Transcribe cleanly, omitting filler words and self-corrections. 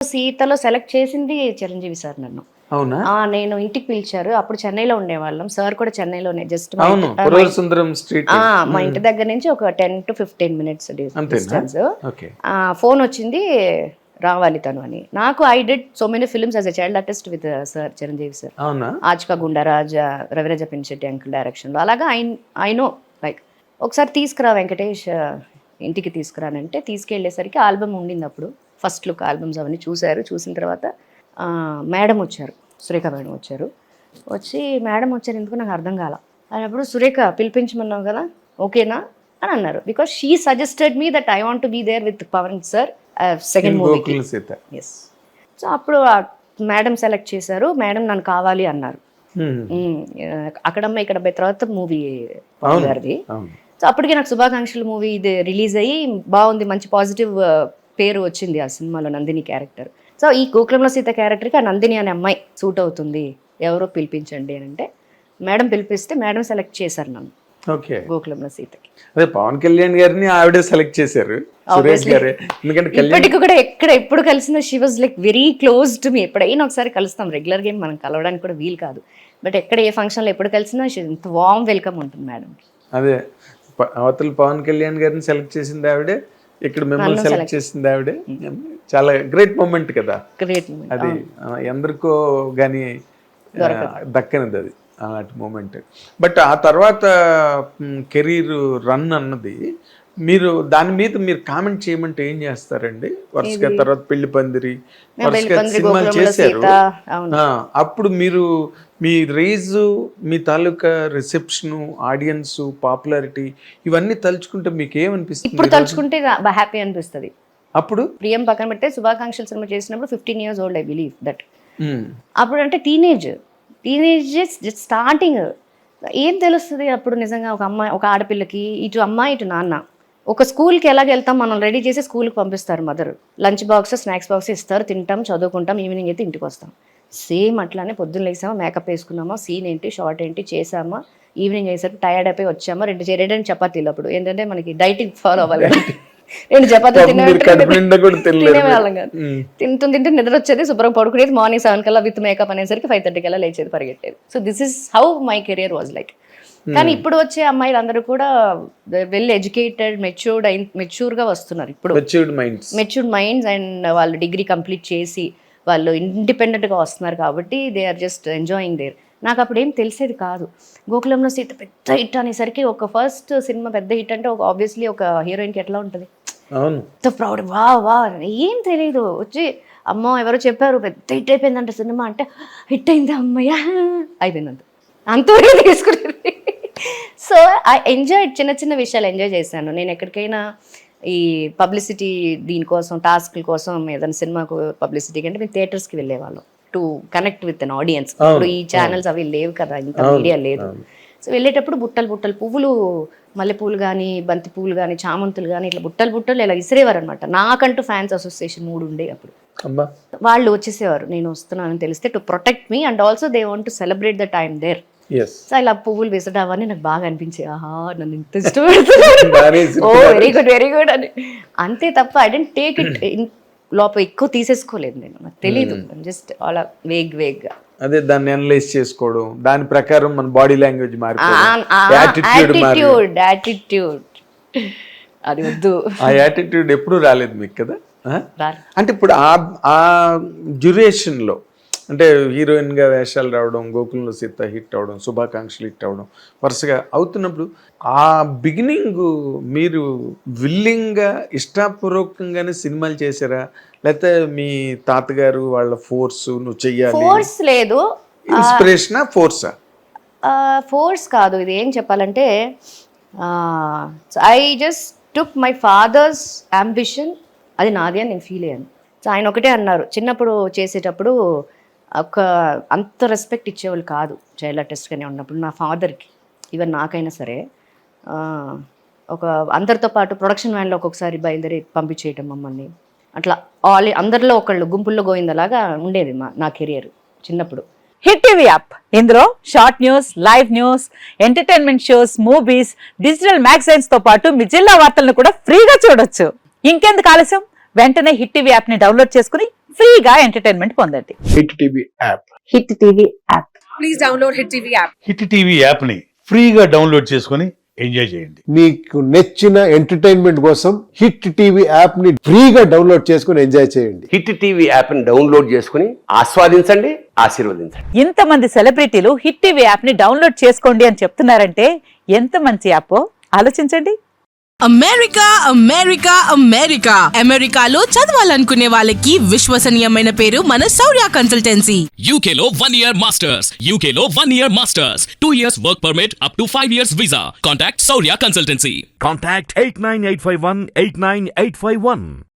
సీతలో select చేసింది Chiranjeevi sir నన్ను. అవునా? నేను ఇంటికి పిలిచారు. అప్పుడు చెన్నైలో ఉండేవాళ్ళం. సార్ కూడా చెన్నైలోనే. జస్ట్ అవును, పురవర సుందరం స్ట్రీట్. మా ఇంటి దగ్గర నుంచి ఒక 10 to 15 minutes distance. Okay. Phone వచ్చింది, రావాలి తను అని. నాకు I did so many films as a child artist with sir Chiranjeevi sir. అవునా? ఆజ్కా గుండరాజ్, రవిరాజ పినిశెట్టి అంకుల్ డైరెక్షన్ లో. అలాగా ఐ నో లైక్ ఒకసారి తీసుకురా వెంకటేష్ ఇంటికి తీసుకురానంటే తీసుకెళ్లేసరికి ఆల్బమ్ ఉండింది. అప్పుడు ఫస్ట్ లుక్ ఆల్బమ్స్ అవన్నీ చూశారు. చూసిన తర్వాత మేడం వచ్చారు, సురేఖ మేడం వచ్చారు. మేడం వచ్చారు ఎందుకు నాకు అర్థం కాల. అప్పుడు సురేఖ పిలిపించమన్నావు కదా, ఓకేనా అని అన్నారు. Because she suggested me that I want be there with Pawan sir second మూవీకి. ఎస్. సో అప్పుడు మేడం సెలెక్ట్ చేశారు. మేడం నన్ను కావాలి అన్నారు. అక్కడమ్మ ఇక్కడ తర్వాత మూవీ గారిది. సో అప్పటికి నాకు శుభాకాంక్షలు మూవీ ఇది రిలీజ్ అయ్యి బాగుంది, మంచి పాజిటివ్ పేరు వచ్చింది ఆ సినిమాలో నందిని క్యారెక్టర్. సో ఈ గోకులంలో సీత క్యారెక్టర్కి ఆ నందిని అనే అమ్మాయి సూట్ అవుతుంది, ఎవరో పిలిపించండి అని అంటే మేడం పిలిపిస్తే మేడం సెలెక్ట్ చేశారు నన్ను. ఓకే. గోకులంలో సీతకి అదే పవన్ కళ్యాణ్ గారిని ఆవిడే సెలెక్ట్ చేశారు. ఇప్పటికి కూడా ఎప్పుడు కలిసినా she was like very close to me. ఎప్పుడైనా ఒకసారి కలుస్తాం, రెగ్యులర్ గా మనం కలవడానికి కూడా వీలు కాదు. బట్ ఎక్కడ ఏ ఫంక్షన్ లో ఎప్పుడు కలిసినా ఇంత వామ్ వెల్కమ్ ఉంటుంది మేడం. అదే అవతల పవన్ కళ్యాణ్ గారిని సెలెక్ట్ చేసింది ఆవిడే, ఇక్కడ మిమ్మల్ని సెలెక్ట్ చేసింది ఆవిడే. చాలా గ్రేట్ మూమెంట్ కదా అది, ఎందరికో గానీ దక్కనిది అది అలాంటి మూమెంట్. బట్ ఆ తర్వాత కెరీర్ రన్ అన్నది మీరు దాని మీద మీరు కామెంట్ చేయమంటే ఏం చేస్తారండి? వరుసగా తర్వాత పెళ్లి పందిరి వరుసగా సినిమాలు చేశారు. అప్పుడు మీరు మీ రేజ్, మీ తాలూకా రిసెప్షన్, ఆడియన్స్, పాపులారిటీ ఇవన్నీ తలుచుకుంటే మీకు ఏమనిపిస్తుంది? ఇప్పుడు తలుచుకుంటే హ్యాపీ అనిపిస్తుంది. అప్పుడు ప్రియం పక్కన పెట్టే శుభాకాంక్షలు సినిమా చేసినప్పుడు 15 years old I believe that. అప్పుడు అంటే టీనేజ్ స్టార్టింగ్ ఏం తెలుస్తుంది అప్పుడు నిజంగా. ఒక అమ్మాయి, ఒక ఆడపిల్లకి ఇటు అమ్మాయి ఇటు నాన్న, ఒక స్కూల్కి ఎలాగ వెళ్తాం, మనం రెడీ చేసి స్కూల్కి పంపిస్తారు mother, lunch box snacks box ఇస్తారు, తింటాం, చదువుకుంటాం, ఈవినింగ్ అయితే ఇంటికి వస్తాం. సేమ్ అట్లానే పొద్దున్న లేసామా, మేకప్ వేసుకున్నామా, సీన్ ఏంటి, షార్ట్ ఏంటి చేసామా, ఈవినింగ్ అయ్యేసరికి టైర్డ్ అయిపోయి వచ్చామా, రెండు చపాతీలు. అప్పుడు ఏంటంటే మనకి డైటింగ్ ఫాలో అవ్వాలి కదా, 2 చపాతీలు తినేవాళ్ళం కాదు. తింటే నిద్ర వచ్చేది, శుభ్రం పడుకునేది, మార్నింగ్ 7 కల్లా విత్ మేకప్ అనేసరికి 5:30 కల్లా లేచేది, పరిగెట్టేది. So this is how my career was like. కానీ ఇప్పుడు వచ్చే అమ్మాయిలు అందరూ కూడా వెల్ ఎడ్యుకేటెడ్, మెచ్యూర్గా వస్తున్నారు. ఇప్పుడు మెచ్యూర్డ్ మైండ్స్ అండ్ వాళ్ళు డిగ్రీ కంప్లీట్ చేసి వాళ్ళు ఇండిపెండెంట్గా వస్తున్నారు. కాబట్టి they are just enjoying there. నాకు అప్పుడు ఏం తెలిసేది కాదు. గోకులంలో సీత పెద్ద హిట్ అనేసరికి, ఒక ఫస్ట్ సినిమా పెద్ద హిట్ అంటే ఒక ఆబ్వియస్లీ ఒక హీరోయిన్కి ఎట్లా ఉంటుంది, ప్రౌడ్, వా ఏం తెలియదు. వచ్చి అమ్మో ఎవరో చెప్పారు పెద్ద హిట్ అయిపోయిందంట సినిమా అంటే, హిట్ అయింది అమ్మయ్య అయిపోయిందంట, అంతవరకు తీసుకునేది. సో ఐ ఎంజాయ్, చిన్న చిన్న విషయాలు ఎంజాయ్ చేశాను. నేను ఎక్కడికైనా ఈ పబ్లిసిటీ దీనికోసం, టాస్క్ల కోసం, ఏదైనా సినిమాకు పబ్లిసిటీ కంటే మేము థియేటర్స్కి వెళ్ళేవాళ్ళం to connect with an audience. ఇప్పుడు ఈ ఛానల్స్ అవి లేవు కదా, ఇంత మీడియా లేదు. సో వెళ్ళేటప్పుడు బుట్టలు పువ్వులు, మల్లెపూలు కానీ, బంతి పువ్వులు కానీ, చామంతులు కానీ, ఇట్లా బుట్టలు ఇలా ఇసిరేవారు అనమాట. నాకంటూ ఫ్యాన్స్ అసోసియేషన్ 3 ఉండే అప్పుడు. వాళ్ళు వచ్చేసేవారు నేను వస్తున్నానని తెలిస్తే, to protect me and also they want to celebrate the time there. So ఇలా పువ్వులు వేసడం అవన్నీ నాకు బాగా అనిపించాయి. ఆహా, నన్ను ఇంత ఇష్టపడుతున్నారు, ఓ వెరీ గుడ్ అని. అంతే తప్ప ఐ డోంట్ టేక్ ఇట్ లోపల ఎక్కువ తీసేసుకోలేదు నేను, నాకు తెలీదు. జస్ట్ అలా వేగ్గా అదే దాన్ని అనలైజ్ చేసుకోవడం, దాని ప్రకారం మన బాడీ లాంగ్వేజ్ యాటిట్యూడ్ అది వద్దు. ఆ యాటిట్యూడ్ ఎప్పుడు రాలేదు మీకు కదా? అంటే ఇప్పుడు ఆ డ్యూరేషన్ లో అంటే హీరోయిన్ గా వేషాలు రావడం, గోకులంలో సీత హిట్ అవడం, శుభాకాంక్షలు హిట్ అవడం వరుసగా అవుతున్నప్పుడు, ఆ బిగినింగ్ మీరు విల్లింగ్ గా ఇష్టపూర్వకంగానే సినిమాలు చేశారా, లేకపోతే మీ తాతగారు వాళ్ళ ఫోర్స్ నువ్వు చెయ్యాలి? ఫోర్స్ లేదు, ఇన్స్పిరేషనా ఫోర్సా? ఫోర్స్ కాదు. ఇది ఏం చెప్పాలంటే, I just took my father's ambition, అది నాది అని నేను ఫీల్ అయ్యాను. సో ఆయన ఒకటే అన్నారు, చిన్నప్పుడు చేసేటప్పుడు అంత రెస్పెక్ట్ ఇచ్చేవాళ్ళు కాదు చైల్డ్ ఆర్టిస్ట్గానే ఉన్నప్పుడు. నా ఫాదర్కి, ఈవెన్ నాకైనా సరే, ఒక అందరితో పాటు ప్రొడక్షన్ వ్యాన్లో ఒక్కొక్కసారి బయలుదేరి పంపించేయటం మమ్మల్ని, అట్లా అందరిలో ఒకళ్ళు గుంపుల్లో గోయిందలాగా ఉండేది నా కెరియర్ చిన్నప్పుడు. హిట్ టీవీ యాప్, ఇందులో short news, live news, entertainment shows, movies, digital magazines తో పాటు మీ జిల్లా వార్తలను కూడా ఫ్రీగా చూడొచ్చు. ఇంకెందుకు ఆలస్యం, వెంటనే హిట్ టీవీ యాప్ ని డౌన్లోడ్ చేసుకుని ఫ్రీగా ఎంటర్టైన్మెంట్ పొందండి. Hit TV app. Hit TV app. Hit TV యాప్ని ఫ్రీగా డౌన్లోడ్ చేసుకొని ఎంజాయ్ చేయండి. మీకు నచ్చిన ఎంటర్టైన్మెంట్ కోసం హిట్ టీవీ యాప్ ని ఫ్రీగా డౌన్లోడ్ చేసుకుని ఎంజాయ్ చేయండి. హిట్ టీవీ యాప్ని డౌన్లోడ్ చేసుకుని ఆస్వాదించండి, ఆశీర్వదించండి. ఇంతమంది సెలబ్రిటీలు హిట్ టీవీ యాప్ ని డౌన్లోడ్ చేసుకోండి అని చెప్తున్నారంటే ఎంత మంచి యాప్ ఆలోచించండి. అమెరికా అమెరికా అమెరికా అమెరికాలో చదవాలనుకునే వాళ్ళకి విశ్వసనీయమైన పేరు మన శౌర్య కన్సల్టెన్సీ. UK లో 1 year masters. UK లో 1 year masters. 2 years work permit up to 5 years visa. Contact Saurya Consultancy. Contact 89851 89851.